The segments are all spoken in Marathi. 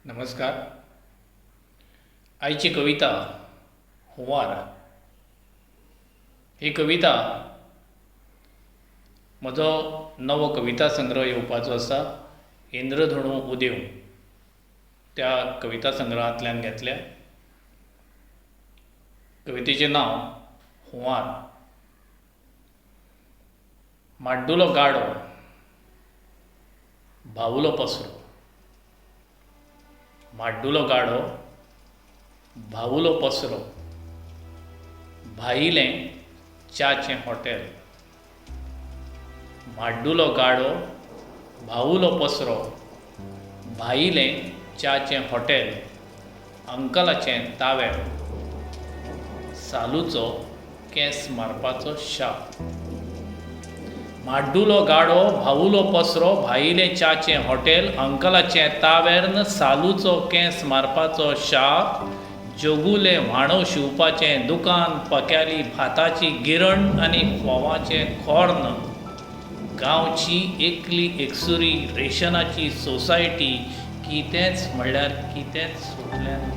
नमस्कार. आयची कविता हुंवार. ही कविता म्हजो नवो कविता संग्रह येवपाचो आसा. इंद्रधनू उदेव त्या कविता संग्रहांतल्यान घेतल्या. कवितेचें नांव हुंवार. माड्डुलो गाडो, भावुलो पसरो. माड्डुलो गाडो, भावुलो पसरो. भायिलें च्याचें हॉटेल. माड्डुलो गाडो, भावुलो पसरो. भायिलें च्याचें हॉटेल. अंकलाचें तावेर. सालूचो केंस मारपाचो शाप. माड्डुलो गाडो, भावुलो पसरो. भायिलें च्याचें हॉटेल. अंकलाचें तावेर्न. सालूचो केंस मारपाचो शाप. जोगुले व्हाणो शिवपाचें दुकान. पक्याली भाताची गिरण आनी फोवाचें खोर्न. गांवची एकली एकसुरी रेशनाची सोसायटी. कितेंच म्हणल्यार कितेंच सुटलें ना.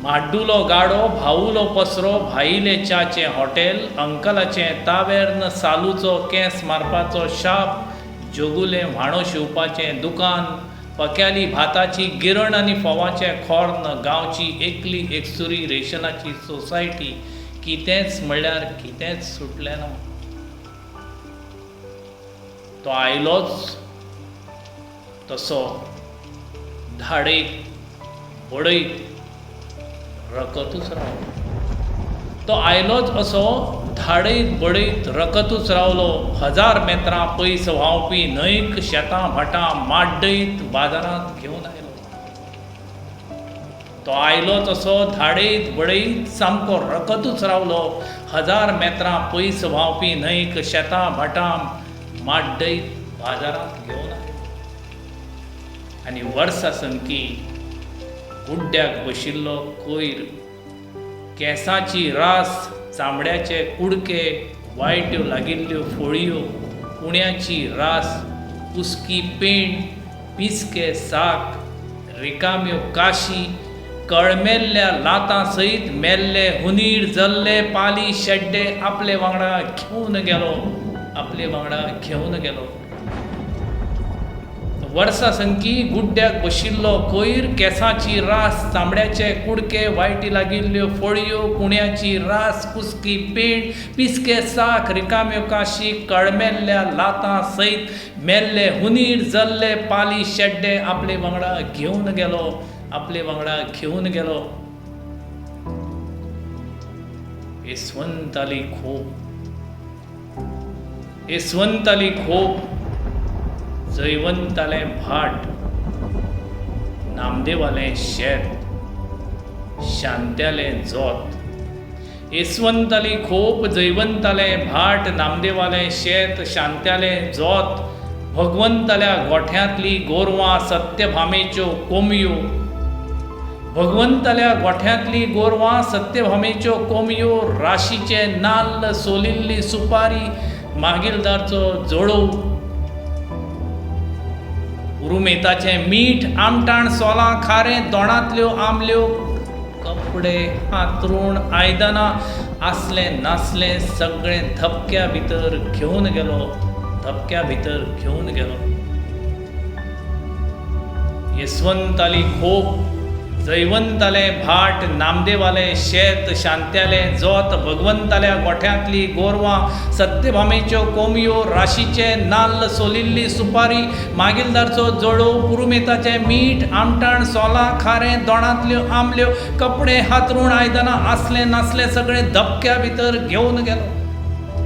माड्डुलो गाडो, भावुलो पसरो. भायिलें च्याचें हॉटेल. अंकलाचें तावेर्न. सालूचो केंस मारपाचो शाप. जोगुलें व्हाणो शिवपाचें दुकान. पक्याली भाताची गिरण आनी फोवाचें खोर्न. गांवची एकली एकसुरी रेशनाची सोसायटी. कितेंच म्हणल्यार कितेंच सुटलें ना. तो आयलोच तसो धाडयत बडयत रकतूच रावलो. तो आयलोच असो धाडयत बडयत रकतूच रावलो. 1000 मेत्रां पयस व्हांवपी न्हंयक शेतां भाटां माड्डयत बाजारांत घेवन आयलो. तो आयलोच असो धाडयत बडयत सामको रकतूच रावलो. 1000 मेत्रां पयस व्हांवपी न्हंयक शेतां भाटां माड्डयत बाजारांत घेवन आयलो. आनी वर्सां संकी गुड्ड्याक बशिल्लो कोयर. केंसाची रास, चामड्याचे कुडके, वायट्यो लागिल्ल्यो फोळयो. कुण्याची रास, कुसकी पेंड, पिसके साक, रिकाम्यो काशी. कळमेल्ल्या लातां सयत मेल्ले हुनीर जल्ले पाली शेड्डे आपले वांगडा घेवन गेलो. आपले वांगडा घेवन गेलो. वर्सां संकी गुड्ड्याक बशिल्लो कोयर. केंसाची रास, चामड्याचे कुडके, वायटी लागिल्ल्यो फोळयो. कुण्याची रास, कुसकी पेंड, पिसके साक, रिकाम्यो काशी. कळमेल्ल्या लातां सयत मेल्ले हुनीर जल्ले पाली शेड्डे आपले वांगडा घेवन गेलो. आपले वांगडा घेवन गेलो. येसवंताली खोप. येसवंताली खोप. जयवंतालें भाट. नामदेवालें शेत. शांत्यालें जोत. येसवंताली खोप. जयवंतालें भाट. नामदेवालें शेत. शांत्यालें जोत. भगवंताल्या गोठ्यांतली गोरवां. सत्यभामेच्यो कोंबयो. भगवंताल्या गोठ्यांतली गोरवां. सत्यभामेच्यो कोंबयो. राशीचे नाल्ल, सोलिल्ली सुपारी. मागीलदारचो जोडो. उरुमेताचें मीठ, आमटाण, सोलां, खारें, दोणांतल्यो आमल्यो. कपडे, हातरूण, आयदनां आसलें नासलें सगळें धपक्या भितर घेवन गेलो. धपक्या भितर घेवन गेलो. येसवंताली खोप. जयवंतालें भाट. नामदेवालें शेत. शांत्यालें जोत. भगवंताल्या गोठ्यांतली गोरवां. सत्यभामेच्यो कोंबयो. राशीचे नाल्ल, सोलिल्ली सुपारी. मागीलदारचो जोडो. पुरुमेताचें मीठ, आमटाण, सोलां, खारें, दोणांतल्यो आमल्यो. कपडे, हातरूण, आयदनां आसलें नासलें सगळें धपक्या भितर घेवन गेलो.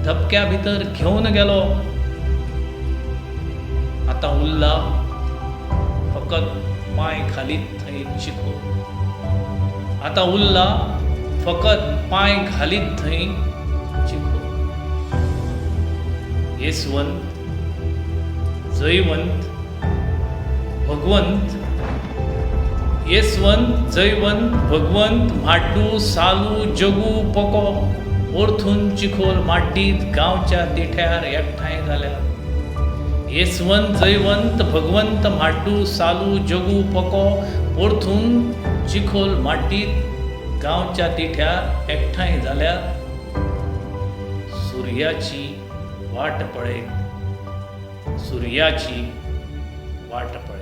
धपक्या भितर घेवन गेलो. आतां उरला फकत पांय घालीत थंय चिखल. आतां उरला फकत पांय घालीत थंय चिखल. येसवंत, जयवंत, भगवंत. येसवंत, जयवंत, भगवंत. माड्डू, सालू, जगू, पको. ओरथून चिखोल माड्डीत गांवच्या दिठ्यार एकठांय जाल्यात. येसवंत जयवंत भगवंत म्हाड्डू सालू जगू पको परतून चिखोल मातीत गांवच्या तिठ्यार एकठांय जाल्यात सूर्याची वाट पळयत सूर्याची वाट पळयत.